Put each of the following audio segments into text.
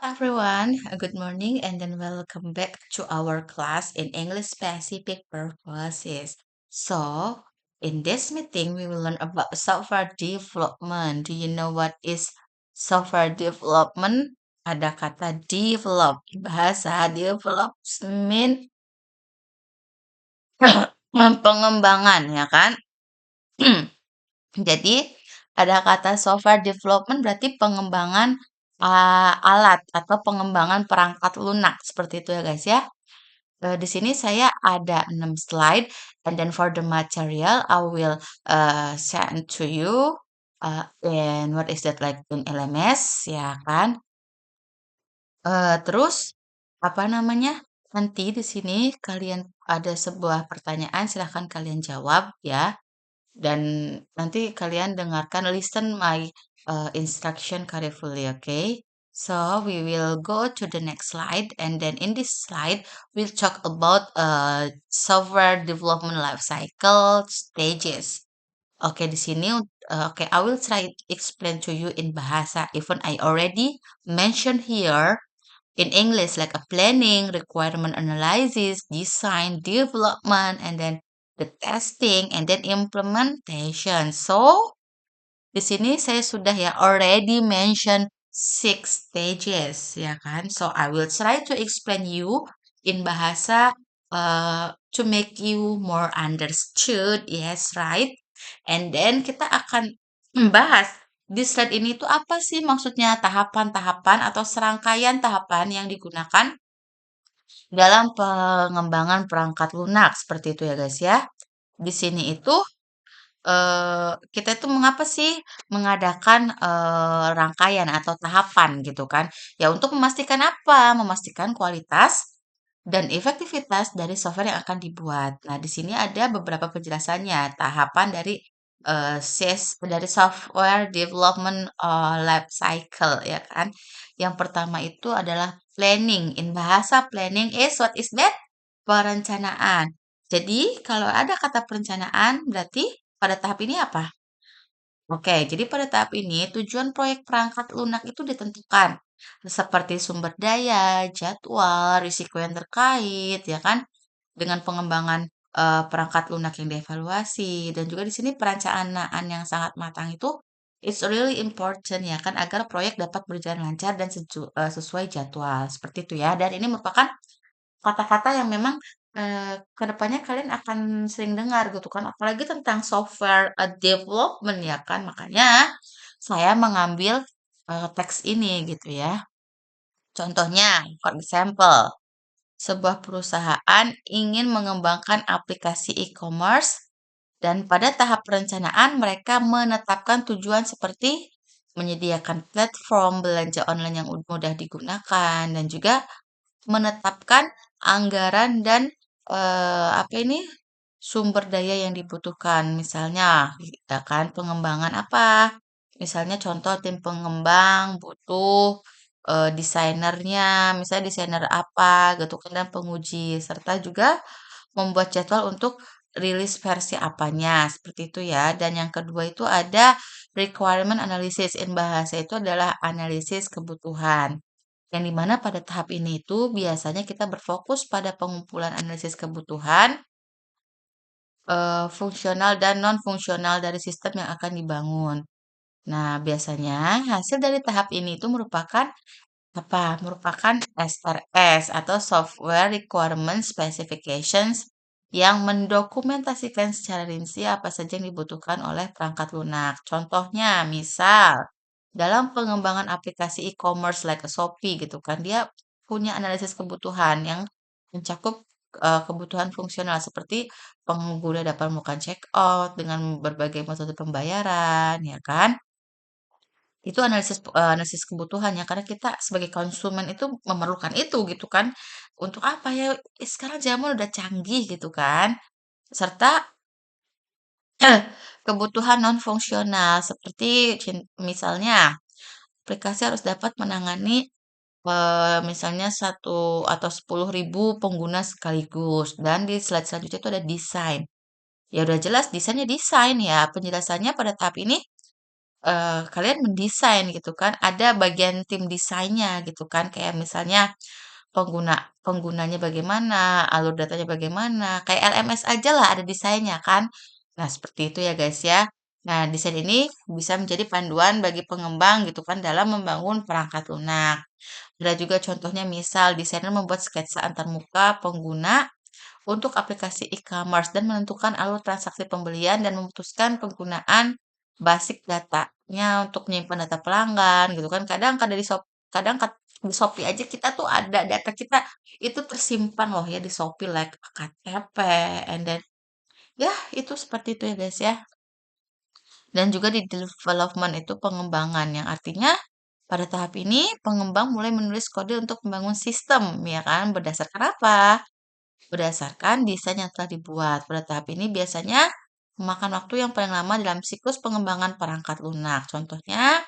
Everyone, good morning and then welcome back to our class in English Specific Purposes. So, in this meeting, we will learn about software development. Do you know what is software development? Ada kata develop. Bahasa develop mean pengembangan, ya kan? Jadi, ada kata software development berarti pengembangan alat atau pengembangan perangkat lunak seperti itu ya guys ya. Di sini saya ada 6 slide and then for the material I will send to you in what is that like in LMS ya kan. Terus apa namanya? Nanti di sini kalian ada sebuah pertanyaan silahkan kalian jawab ya. Dan nanti kalian dengarkan, listen my instruction carefully, okay? So we will go to the next slide, and then in this slide we'll talk about software development life cycle stages. Oke, di sini, oke, I will try explain to you in bahasa. Even I already mentioned here in English, like a planning, requirement analysis, design, development, and then the testing, and then implementation. So, di sini saya sudah ya already mention 6 stages, ya kan? So, I will try to explain you in bahasa to make you more understood. Yes, right? And then kita akan membahas di slide ini tuh apa sih maksudnya tahapan-tahapan atau serangkaian tahapan yang digunakan dalam pengembangan perangkat lunak seperti itu ya guys ya. Di sini itu kita itu mengapa sih mengadakan rangkaian atau tahapan gitu kan? Ya untuk memastikan apa? Memastikan kualitas dan efektivitas dari software yang akan dibuat. Nah, di sini ada beberapa penjelasannya, tahapan dari dari software development life cycle ya kan. Yang pertama itu adalah planning. In bahasa planning is what is that? Perencanaan. Jadi, kalau ada kata perencanaan berarti pada tahap ini apa? Oke, jadi pada tahap ini tujuan proyek perangkat lunak itu ditentukan seperti sumber daya, jadwal, risiko yang terkait, ya kan, dengan pengembangan perangkat lunak yang dievaluasi dan juga di sini perencanaan yang sangat matang itu it's really important ya kan agar proyek dapat berjalan lancar dan sesuai jadwal seperti itu ya. Dan ini merupakan kata-kata yang memang, ke depannya kalian akan sering dengar gitu kan, apalagi tentang software, development ya kan. Makanya saya mengambil, teks ini gitu ya. Contohnya, for example, sebuah perusahaan ingin mengembangkan aplikasi e-commerce dan pada tahap perencanaan mereka menetapkan tujuan seperti menyediakan platform belanja online yang mudah digunakan dan juga menetapkan anggaran dan, apa ini, sumber daya yang dibutuhkan. Misalnya, ya kan, pengembangan apa? Misalnya contoh tim pengembang butuh, desainernya, misalnya desainer apa gitu kan, dan penguji, serta juga membuat jadwal untuk rilis versi apanya, seperti itu ya. Dan yang kedua itu ada requirement analysis, in bahasa itu adalah analisis kebutuhan. Yang dimana pada tahap ini itu biasanya kita berfokus pada pengumpulan analisis kebutuhan, fungsional dan non-fungsional dari sistem yang akan dibangun. Nah, biasanya hasil dari tahap ini itu merupakan apa? Merupakan SRS atau Software Requirement Specifications yang mendokumentasikan secara rinci apa saja yang dibutuhkan oleh perangkat lunak. Contohnya, misal dalam pengembangan aplikasi e-commerce like a Shopee gitu kan, dia punya analisis kebutuhan yang mencakup kebutuhan fungsional seperti pengguna dapat melakukan check out dengan berbagai metode pembayaran, ya kan? Itu analisis kebutuhan ya, karena kita sebagai konsumen itu memerlukan itu gitu kan. Untuk apa ya? Sekarang zaman udah canggih gitu kan. Serta kebutuhan non fungsional seperti misalnya aplikasi harus dapat menangani misalnya 1 atau 10.000 pengguna sekaligus dan di slide selanjutnya itu ada desain. Ya udah jelas desainnya desain ya. Penjelasannya pada tahap ini kalian mendesain gitu kan, ada bagian tim desainnya gitu kan, kayak misalnya penggunanya bagaimana, alur datanya bagaimana, kayak LMS aja lah ada desainnya kan. Nah, seperti itu ya guys ya. Nah, desain ini bisa menjadi panduan bagi pengembang gitu kan dalam membangun perangkat lunak. Ada juga contohnya misal desainer membuat sketsa antarmuka pengguna untuk aplikasi e-commerce dan menentukan alur transaksi pembelian dan memutuskan penggunaan basic datanya untuk menyimpan data pelanggan gitu kan. Di Shopee aja kita tuh ada data kita itu tersimpan loh ya di Shopee like KTP and then ya itu seperti itu ya guys ya. Dan juga di development itu pengembangan yang artinya pada tahap ini pengembang mulai menulis kode untuk membangun sistem ya kan berdasarkan apa? Berdasarkan desain yang telah dibuat. Pada tahap ini biasanya memakan waktu yang paling lama dalam siklus pengembangan perangkat lunak. Contohnya,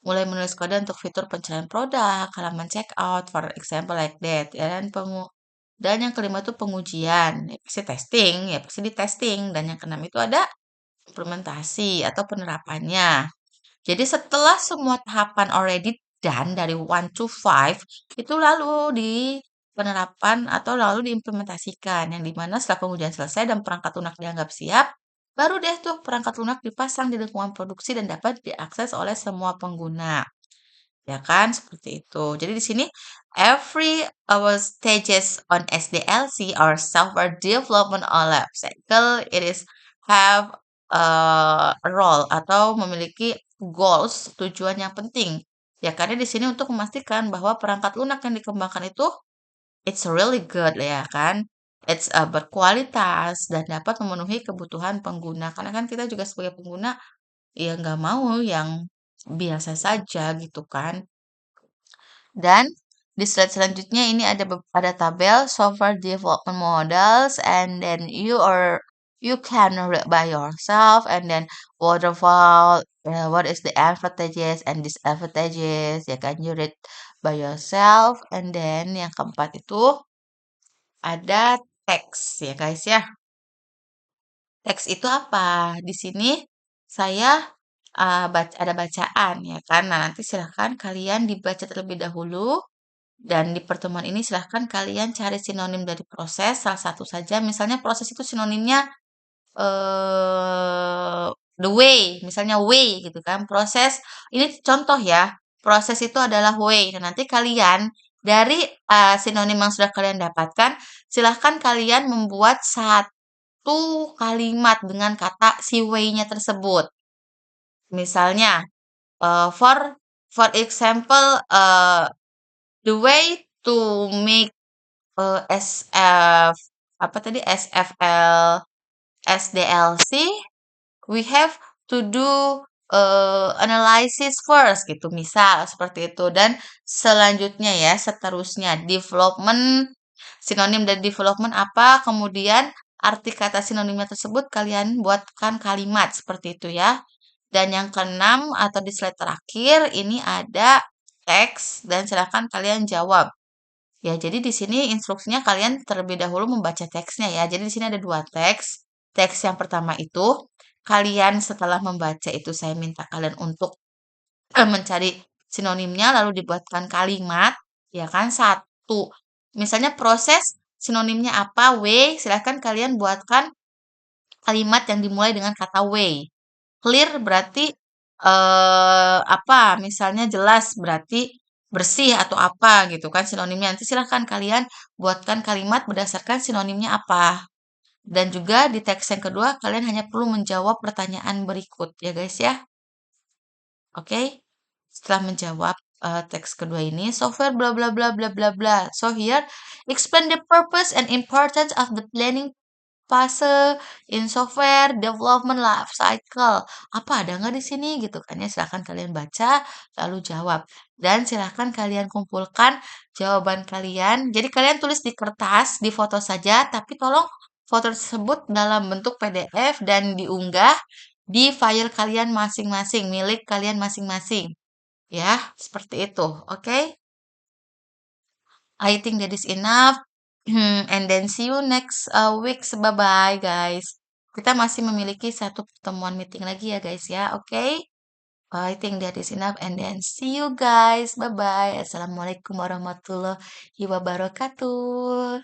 mulai menulis kode untuk fitur pencarian produk, halaman checkout, for example like that. Ya, dan yang kelima itu pengujian, ya, pasti testing, ya pasti di testing. Dan yang keenam itu ada implementasi atau penerapannya. Jadi setelah semua tahapan already done dari 1 to 5, itu lalu di penerapan atau lalu diimplementasikan. Yang dimana setelah pengujian selesai dan perangkat lunak dianggap siap, baru deh tuh perangkat lunak dipasang di lingkungan produksi dan dapat diakses oleh semua pengguna. Ya kan, seperti itu. Jadi di sini every our stages on SDLC or software development or life cycle it is have a role atau memiliki goals, tujuan yang penting. Ya karena di sini untuk memastikan bahwa perangkat lunak yang dikembangkan itu it's really good ya kan. It's berkualitas dan dapat memenuhi kebutuhan pengguna. Karena kan kita juga sebagai pengguna ya nggak mau yang biasa saja gitu kan. Dan di slide selanjutnya ini ada tabel software development models and then you can read by yourself and then waterfall what is the advantages and disadvantages ya kan you read by yourself and then yang keempat itu ada teks ya guys ya. Teks itu apa? Di sini saya ada bacaan ya kan. Nah, nanti silahkan kalian dibaca terlebih dahulu. Dan di pertemuan ini silahkan kalian cari sinonim dari proses, salah satu saja. Misalnya proses itu sinonimnya eh the way, misalnya way gitu kan. Proses, ini contoh ya. Proses itu adalah way. Dan nanti kalian dari sinonim yang sudah kalian dapatkan, silahkan kalian membuat satu kalimat dengan kata si way-nya tersebut. Misalnya, for example, the way to make SF apa tadi SFL SDLC we have to do analysis first gitu misal seperti itu dan selanjutnya ya seterusnya development sinonim dari development apa kemudian arti kata sinonimnya tersebut kalian buatkan kalimat seperti itu ya dan yang keenam atau di slide terakhir ini ada teks dan silakan kalian jawab. Ya, jadi di sini instruksinya kalian terlebih dahulu membaca teksnya ya. Jadi di sini ada dua teks. Teks yang pertama itu, kalian setelah membaca itu saya minta kalian untuk mencari sinonimnya lalu dibuatkan kalimat, ya kan? Satu. Misalnya proses sinonimnya apa? W, silahkan kalian buatkan kalimat yang dimulai dengan kata way. Clear berarti apa? Misalnya jelas berarti bersih atau apa gitu kan sinonimnya. Nanti silahkan kalian buatkan kalimat berdasarkan sinonimnya apa. Dan juga di teks yang kedua kalian hanya perlu menjawab pertanyaan berikut ya guys ya. Oke? Setelah menjawab teks kedua ini software bla bla bla bla bla bla. So here explain the purpose and importance of the planning fase in software development life cycle. Apa ada nggak di sini gitu kan ya? Silahkan kalian baca lalu jawab. Dan silahkan kalian kumpulkan jawaban kalian. Jadi kalian tulis di kertas, di foto saja, tapi tolong foto tersebut dalam bentuk PDF dan diunggah di file kalian masing-masing, milik kalian masing-masing. Ya, seperti itu. Oke? I think that is enough. And then see you next week. Bye-bye, guys. Kita masih memiliki satu pertemuan meeting lagi ya, guys ya. Oke? I think that is enough and then see you guys. Bye-bye. Assalamualaikum warahmatullahi wabarakatuh.